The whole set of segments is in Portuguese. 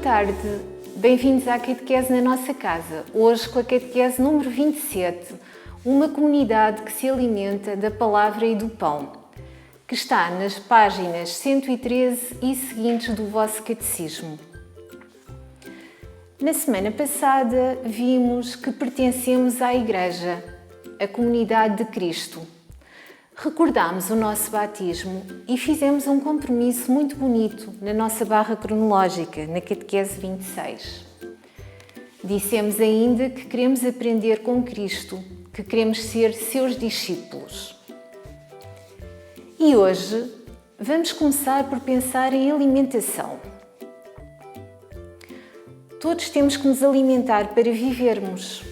tarde, bem-vindos à Catequese na nossa casa. Hoje com a Catequese número 27, uma comunidade que se alimenta da palavra e do pão, que está nas páginas 113 e seguintes do vosso catecismo. Na semana passada vimos que pertencemos à Igreja, a comunidade de Cristo. Recordámos o nosso batismo e fizemos um compromisso muito bonito na nossa barra cronológica, na Catequese 26. Dissemos ainda que queremos aprender com Cristo, que queremos ser seus discípulos. E hoje vamos começar por pensar em alimentação. Todos temos que nos alimentar para vivermos.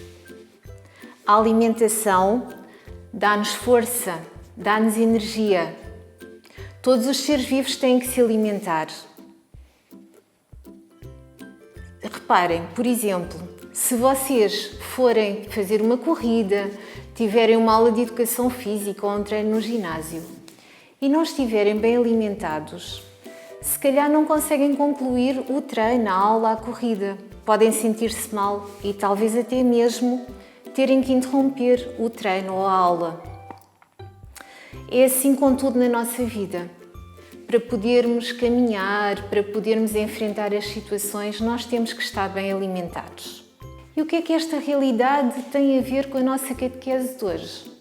A alimentação dá-nos força, dá-nos energia. Todos os seres vivos têm que se alimentar. Reparem, por exemplo, se vocês forem fazer uma corrida, tiverem uma aula de educação física ou um treino no ginásio e não estiverem bem alimentados, se calhar não conseguem concluir o treino, a aula, a corrida. Podem sentir-se mal e talvez até mesmo terem que interromper o treino ou a aula. É assim com tudo na nossa vida. Para podermos caminhar, para podermos enfrentar as situações, nós temos que estar bem alimentados. E o que é que esta realidade tem a ver com a nossa catequese de hoje?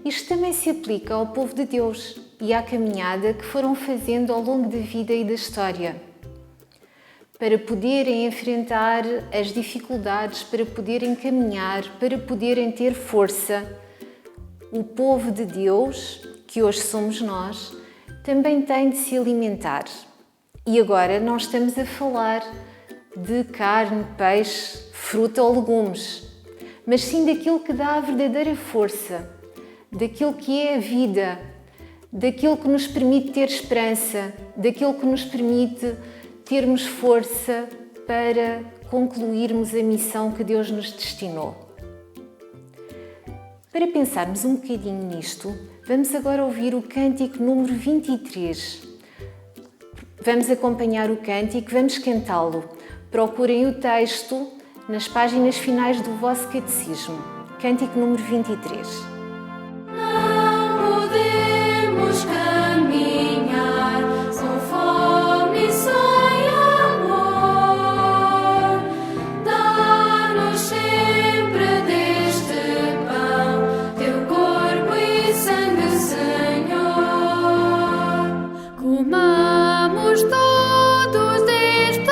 Isto também se aplica ao povo de Deus e à caminhada que foram fazendo ao longo da vida e da história. Para poderem enfrentar as dificuldades, para poderem caminhar, para poderem ter força, o povo de Deus, que hoje somos nós, também tem de se alimentar. E agora não estamos a falar de carne, peixe, fruta ou legumes, mas sim daquilo que dá a verdadeira força, daquilo que é a vida, daquilo que nos permite ter esperança, daquilo que nos permite termos força para concluirmos a missão que Deus nos destinou. Para pensarmos um bocadinho nisto, vamos agora ouvir o cântico número 23. Vamos acompanhar o cântico, vamos cantá-lo. Procurem o texto nas páginas finais do vosso catecismo. Cântico número 23. Não podemos caminhar com fome sem amor. Dá-nos sempre deste pão, teu corpo e sangue, Senhor. Comamos todos deste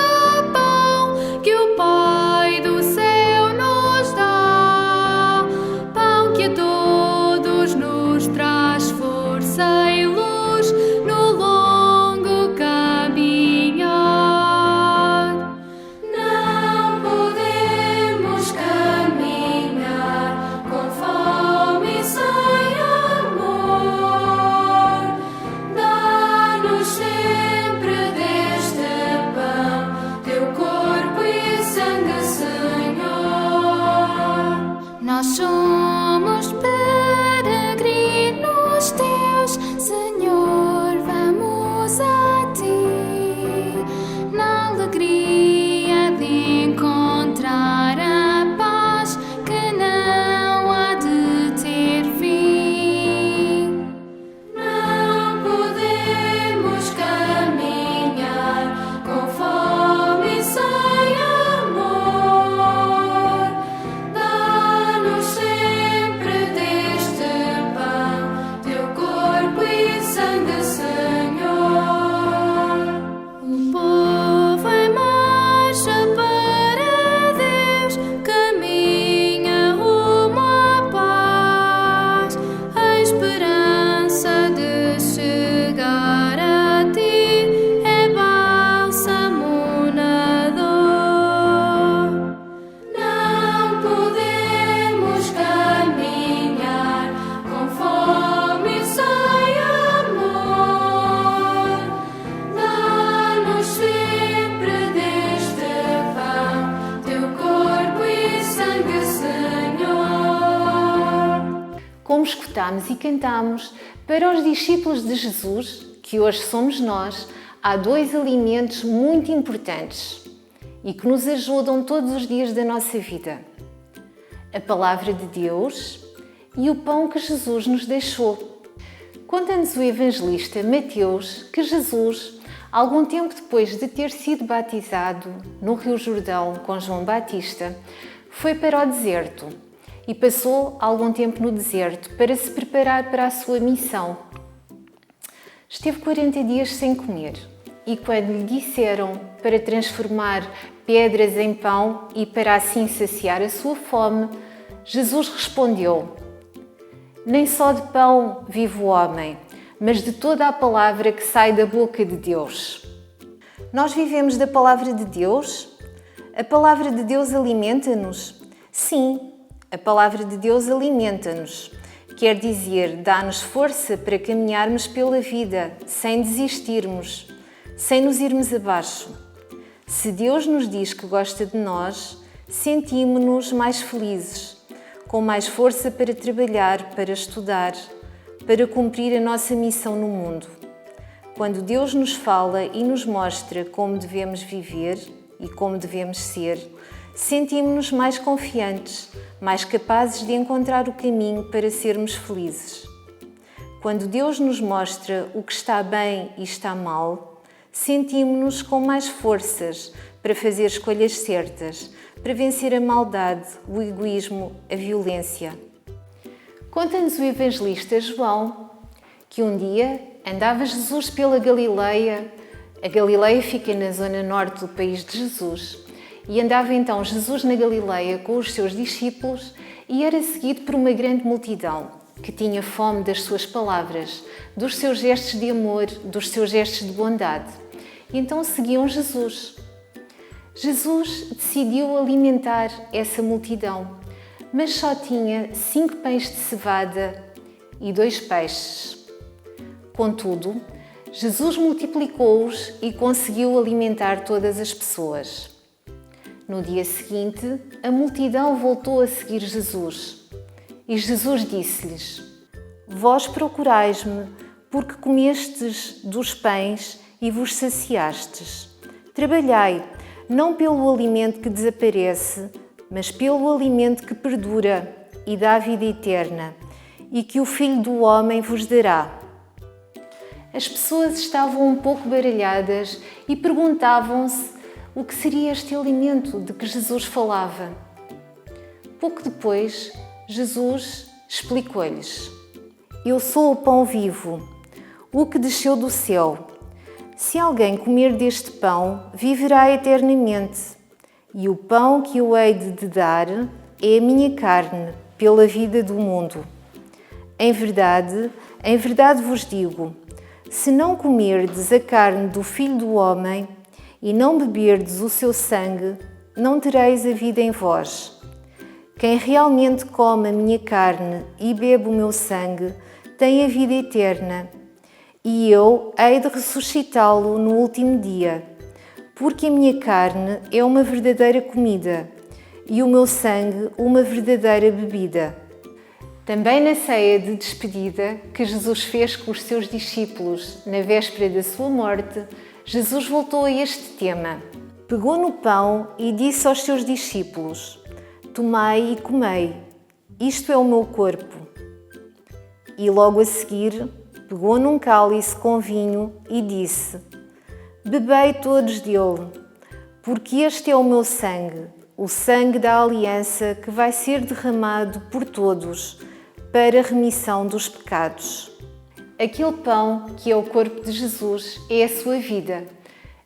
pão que o Pai do céu nos dá, pão que a todos nos traz força e luz no longo caminhar. Não podemos caminhar com fome sem amor. Dá-nos sempre deste pão, teu corpo e sangue, Senhor. Nós somos peregrinos teus, Senhor, vamos a ti, na alegria de encontrar a paz que não há de ter fim. Não podemos caminhar com fome sem amor. Dá-nos sempre deste pão, teu corpo e sangue, Senhor. O povo em marcha para Deus caminha rumo à paz, a esperança de chegar a ti é bálsamo na dor. Não podemos caminhar com fome sem amor. Dá-nos sempre deste pão, teu corpo e sangue, Senhor. Como escutámos e cantámos, para os discípulos de Jesus, que hoje somos nós, há dois alimentos muito importantes. e que nos ajudam todos os dias da nossa vida. A Palavra de Deus e o pão que Jesus nos deixou. Conta-nos o evangelista Mateus que Jesus, algum tempo depois de ter sido batizado no Rio Jordão com João Batista, foi para o deserto e passou algum tempo no deserto para se preparar para a sua missão. Esteve 40 dias sem comer e quando lhe disseram para transformar pedras em pão e para assim saciar a sua fome, Jesus respondeu: nem só de pão vive o homem, mas de toda a palavra que sai da boca de Deus. Nós vivemos da palavra de Deus? A palavra de Deus alimenta-nos? Sim, a palavra de Deus alimenta-nos. Quer dizer, dá-nos força para caminharmos pela vida, sem desistirmos, sem nos irmos abaixo. Se Deus nos diz que gosta de nós, sentimos-nos mais felizes, com mais força para trabalhar, para estudar, para cumprir a nossa missão no mundo. Quando Deus nos fala e nos mostra como devemos viver e como devemos ser, sentimos-nos mais confiantes, mais capazes de encontrar o caminho para sermos felizes. Quando Deus nos mostra o que está bem e está mal, sentimos-nos com mais forças para fazer escolhas certas, para vencer a maldade, o egoísmo, a violência. Conta-nos o evangelista João que um dia andava Jesus pela Galileia. A Galileia fica na zona norte do país de Jesus. E andava então Jesus na Galileia com os seus discípulos e era seguido por uma grande multidão que tinha fome das suas palavras, dos seus gestos de amor, dos seus gestos de bondade. E então seguiam Jesus. Jesus decidiu alimentar essa multidão, mas só tinha 5 pães de cevada e 2 peixes. Contudo, Jesus multiplicou-os e conseguiu alimentar todas as pessoas. No dia seguinte, a multidão voltou a seguir Jesus. E Jesus disse-lhes: vós procurais-me, porque comestes dos pães e vos saciastes. Trabalhai, não pelo alimento que desaparece, mas pelo alimento que perdura e dá vida eterna, e que o Filho do Homem vos dará. As pessoas estavam um pouco baralhadas e perguntavam-se o que seria este alimento de que Jesus falava. Pouco depois, Jesus explicou-lhes: eu sou o pão vivo, o que desceu do céu. Se alguém comer deste pão, viverá eternamente. E o pão que eu hei de dar é a minha carne, pela vida do mundo. Em verdade vos digo, se não comerdes a carne do Filho do Homem e não beberdes o seu sangue, não tereis a vida em vós. Quem realmente come a minha carne e bebe o meu sangue tem a vida eterna, e eu hei de ressuscitá-lo no último dia, porque a minha carne é uma verdadeira comida e o meu sangue uma verdadeira bebida. Também na ceia de despedida que Jesus fez com os seus discípulos na véspera da sua morte, Jesus voltou a este tema. Pegou no pão e disse aos seus discípulos: tomai e comei, isto é o meu corpo. E logo a seguir, pegou num cálice com vinho e disse: bebei todos dele, porque este é o meu sangue, o sangue da aliança que vai ser derramado por todos para a remissão dos pecados. Aquele pão que é o corpo de Jesus é a sua vida,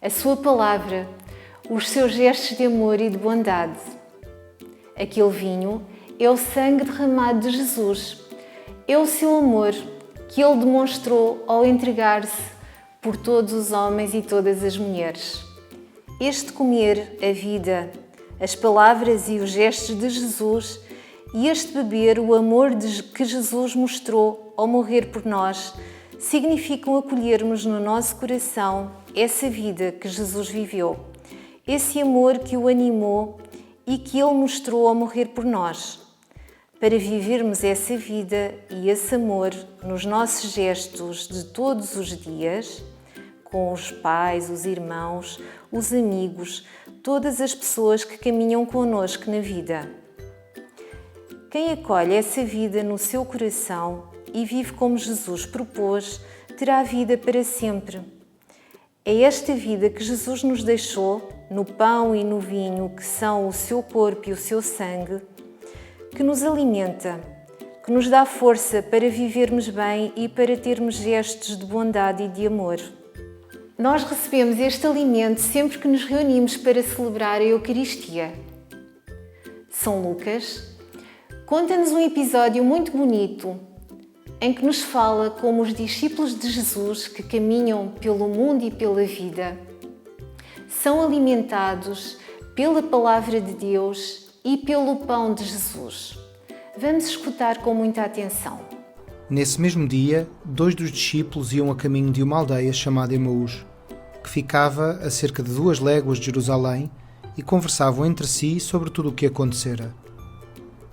a sua palavra, os seus gestos de amor e de bondade. Aquele vinho é o sangue derramado de Jesus, é o seu amor que ele demonstrou ao entregar-se por todos os homens e todas as mulheres. Este comer a vida, as palavras e os gestos de Jesus e este beber o amor que Jesus mostrou ao morrer por nós significam acolhermos no nosso coração essa vida que Jesus viveu, esse amor que o animou e que ele mostrou ao morrer por nós. Para vivermos essa vida e esse amor nos nossos gestos de todos os dias, com os pais, os irmãos, os amigos, todas as pessoas que caminham connosco na vida. Quem acolhe essa vida no seu coração e vive como Jesus propôs, terá vida para sempre. É esta vida que Jesus nos deixou, no pão e no vinho, que são o seu corpo e o seu sangue, que nos alimenta, que nos dá força para vivermos bem e para termos gestos de bondade e de amor. Nós recebemos este alimento sempre que nos reunimos para celebrar a Eucaristia. São Lucas conta-nos um episódio muito bonito em que nos fala como os discípulos de Jesus que caminham pelo mundo e pela vida são alimentados pela Palavra de Deus e pelo pão de Jesus. Vamos escutar com muita atenção. Nesse mesmo dia, 2 dos discípulos iam a caminho de uma aldeia chamada Emaús, que ficava a cerca de 2 léguas de Jerusalém, e conversavam entre si sobre tudo o que acontecera.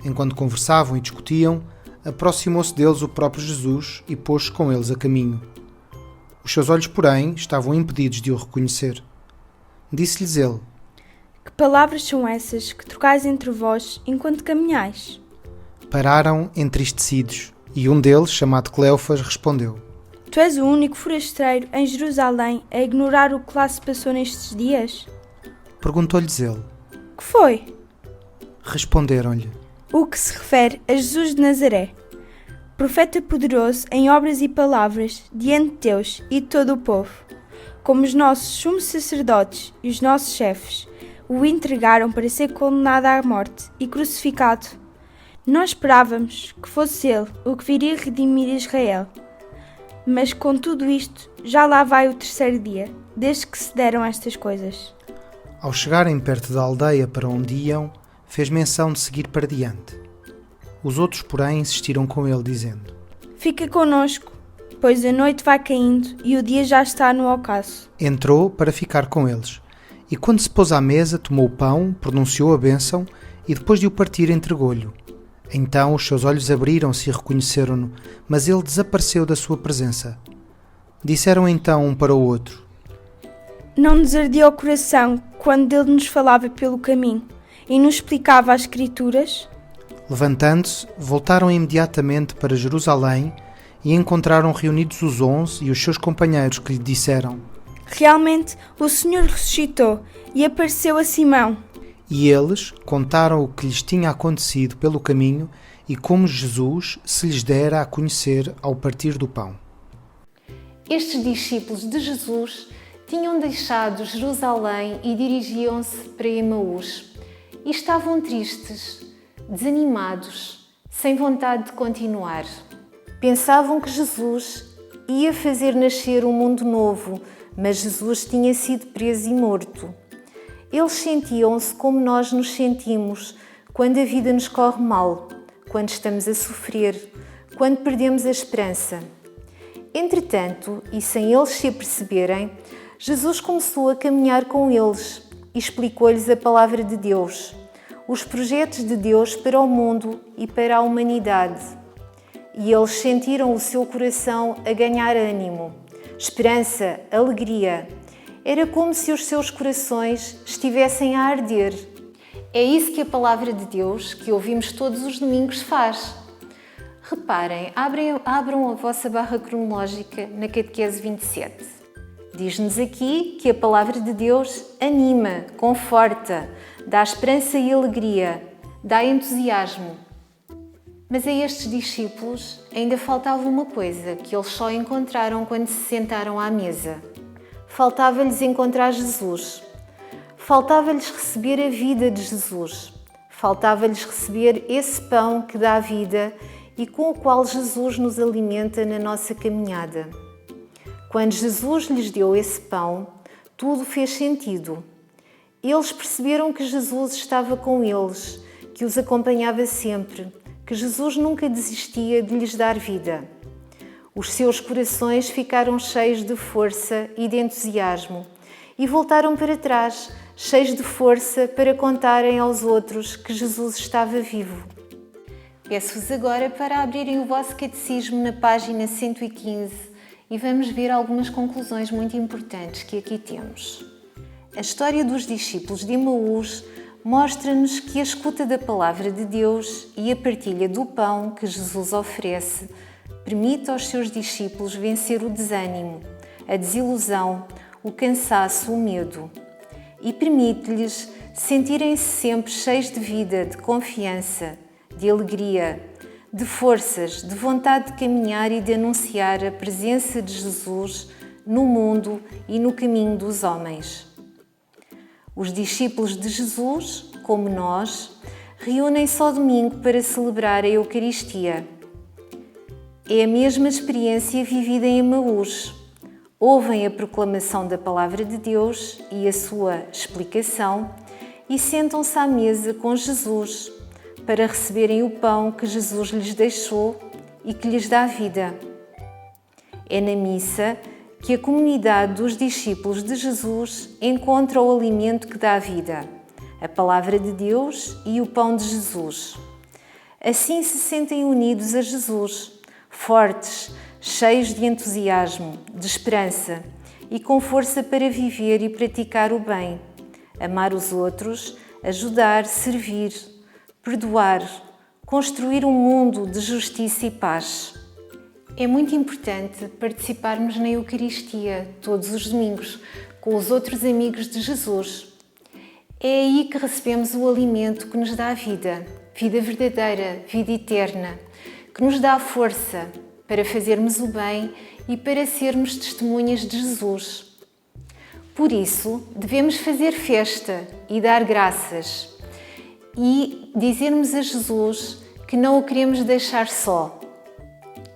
Enquanto conversavam e discutiam, aproximou-se deles o próprio Jesus e pôs-se com eles a caminho. Os seus olhos, porém, estavam impedidos de o reconhecer. Disse-lhes ele: Que palavras são essas que trocais entre vós enquanto caminhais? Pararam entristecidos, e um deles, chamado Cleofas, respondeu: Tu és o único forasteiro em Jerusalém a ignorar o que lá se passou nestes dias? Perguntou-lhes ele. Que foi? Responderam-lhe: O que se refere a Jesus de Nazaré, profeta poderoso em obras e palavras diante de Deus e de todo o povo, como os nossos sumos sacerdotes e os nossos chefes o entregaram para ser condenado à morte e crucificado. Nós esperávamos que fosse ele o que viria redimir Israel. Mas com tudo isto, já lá vai o 3º dia, desde que se deram estas coisas. Ao chegarem perto da aldeia para onde iam, fez menção de seguir para diante. Os outros, porém, insistiram com ele, dizendo: Fica conosco, pois a noite vai caindo e o dia já está no ocaso. Entrou para ficar com eles, e quando se pôs à mesa, tomou o pão, pronunciou a bênção, e depois de o partir, entregou-lhe. Então os seus olhos abriram-se e reconheceram-no, mas ele desapareceu da sua presença. Disseram então um para o outro: Não nos ardia o coração quando ele nos falava pelo caminho e nos explicava as Escrituras? Levantando-se, voltaram imediatamente para Jerusalém e encontraram reunidos os 11 e os seus companheiros, que lhe disseram: Realmente o Senhor ressuscitou e apareceu a Simão. E eles contaram o que lhes tinha acontecido pelo caminho e como Jesus se lhes dera a conhecer ao partir do pão. Estes discípulos de Jesus tinham deixado Jerusalém e dirigiam-se para Emaús. E estavam tristes, desanimados, sem vontade de continuar. Pensavam que Jesus ia fazer nascer um mundo novo, mas Jesus tinha sido preso e morto. Eles sentiam-se como nós nos sentimos quando a vida nos corre mal, quando estamos a sofrer, quando perdemos a esperança. Entretanto, e sem eles se aperceberem, Jesus começou a caminhar com eles e explicou-lhes a palavra de Deus, os projetos de Deus para o mundo e para a humanidade. E eles sentiram o seu coração a ganhar ânimo, esperança, alegria. Era como se os seus corações estivessem a arder. É isso que a palavra de Deus, que ouvimos todos os domingos, faz. Reparem, abram a vossa barra cronológica na Catequese 27. Diz-nos aqui que a palavra de Deus anima, conforta, dá esperança e alegria, dá entusiasmo. Mas a estes discípulos ainda faltava uma coisa que eles só encontraram quando se sentaram à mesa. Faltava-lhes encontrar Jesus. Faltava-lhes receber a vida de Jesus. Faltava-lhes receber esse pão que dá vida e com o qual Jesus nos alimenta na nossa caminhada. Quando Jesus lhes deu esse pão, tudo fez sentido. Eles perceberam que Jesus estava com eles, que os acompanhava sempre, que Jesus nunca desistia de lhes dar vida. Os seus corações ficaram cheios de força e de entusiasmo e voltaram para trás, cheios de força para contarem aos outros que Jesus estava vivo. Peço-vos agora para abrirem o vosso catecismo na página 115 e vamos ver algumas conclusões muito importantes que aqui temos. A história dos discípulos de Emaús mostra-nos que a escuta da palavra de Deus e a partilha do pão que Jesus oferece permite aos seus discípulos vencer o desânimo, a desilusão, o cansaço, o medo e permite-lhes sentirem-se sempre cheios de vida, de confiança, de alegria, de forças, de vontade de caminhar e de anunciar a presença de Jesus no mundo e no caminho dos homens. Os discípulos de Jesus, como nós, reúnem-se ao domingo para celebrar a Eucaristia. É a mesma experiência vivida em Emaús. Ouvem a proclamação da Palavra de Deus e a sua explicação e sentam-se à mesa com Jesus para receberem o pão que Jesus lhes deixou e que lhes dá vida. É na missa que a comunidade dos discípulos de Jesus encontra o alimento que dá vida, a Palavra de Deus e o pão de Jesus. Assim se sentem unidos a Jesus, fortes, cheios de entusiasmo, de esperança e com força para viver e praticar o bem, amar os outros, ajudar, servir, perdoar, construir um mundo de justiça e paz. É muito importante participarmos na Eucaristia todos os domingos com os outros amigos de Jesus. É aí que recebemos o alimento que nos dá a vida, vida verdadeira, vida eterna, que nos dá a força para fazermos o bem e para sermos testemunhas de Jesus. Por isso, devemos fazer festa e dar graças e dizermos a Jesus que não o queremos deixar só,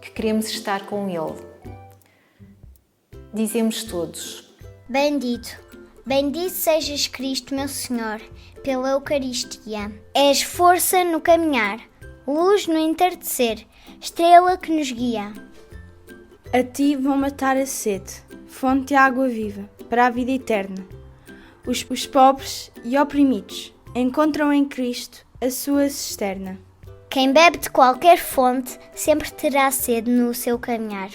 que queremos estar com Ele. Dizemos todos: Bendito, bendito sejas Cristo, meu Senhor, pela Eucaristia. És força no caminhar, luz no entardecer, estrela que nos guia. A ti vão matar a sede, fonte de água viva, para a vida eterna. Os pobres e oprimidos encontram em Cristo a sua cisterna. Quem bebe de qualquer fonte sempre terá sede no seu caminhar.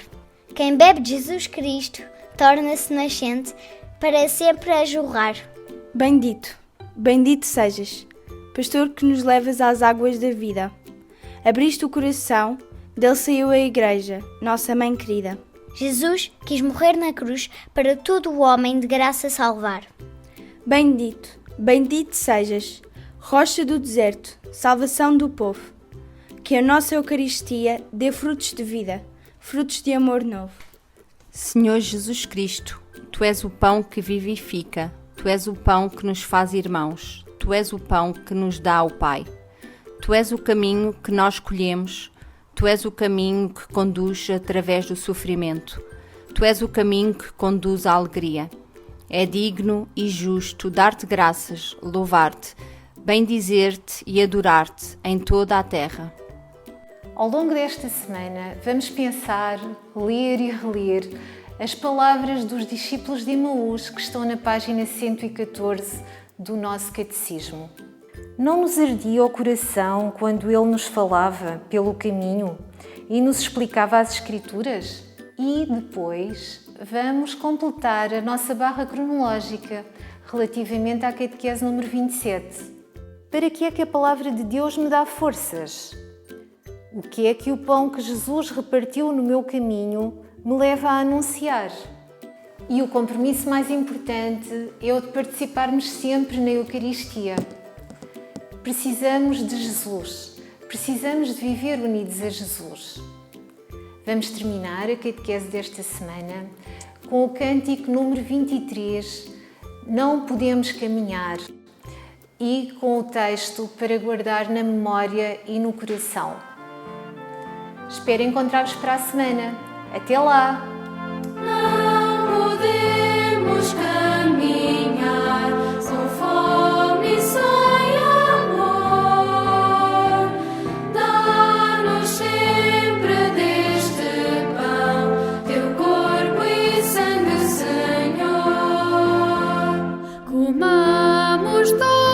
Quem bebe de Jesus Cristo torna-se nascente para sempre a jorrar. Bendito, bendito sejas, pastor que nos levas às águas da vida. Abriste o coração, dele saiu a Igreja, nossa mãe querida. Jesus quis morrer na cruz para todo o homem de graça salvar. Bendito, bendito sejas, rocha do deserto, salvação do povo. Que a nossa Eucaristia dê frutos de vida, frutos de amor novo. Senhor Jesus Cristo, Tu és o pão que vivifica, Tu és o pão que nos faz irmãos, Tu és o pão que nos dá o Pai. Tu és o caminho que nós escolhemos, Tu és o caminho que conduz através do sofrimento, Tu és o caminho que conduz à alegria. É digno e justo dar-te graças, louvar-te, bendizer-te e adorar-te em toda a terra. Ao longo desta semana, vamos pensar, ler e reler as palavras dos discípulos de Emaús que estão na página 114 do nosso catecismo. Não nos ardia o coração quando ele nos falava pelo caminho e nos explicava as Escrituras? E depois vamos completar a nossa barra cronológica relativamente à catequese número 27. Para que é que a palavra de Deus me dá forças? O que é que o pão que Jesus repartiu no meu caminho me leva a anunciar? E o compromisso mais importante é o de participarmos sempre na Eucaristia. Precisamos de Jesus, precisamos de viver unidos a Jesus. Vamos terminar a catequese desta semana com o cântico número 23, Não Podemos Caminhar, e com o texto para guardar na memória e no coração. Espero encontrar-vos para a semana. Até lá! Não podemos caminhar com fome e sem amor. Dá-nos sempre deste pão, teu corpo e sangue, Senhor. Comamos todos.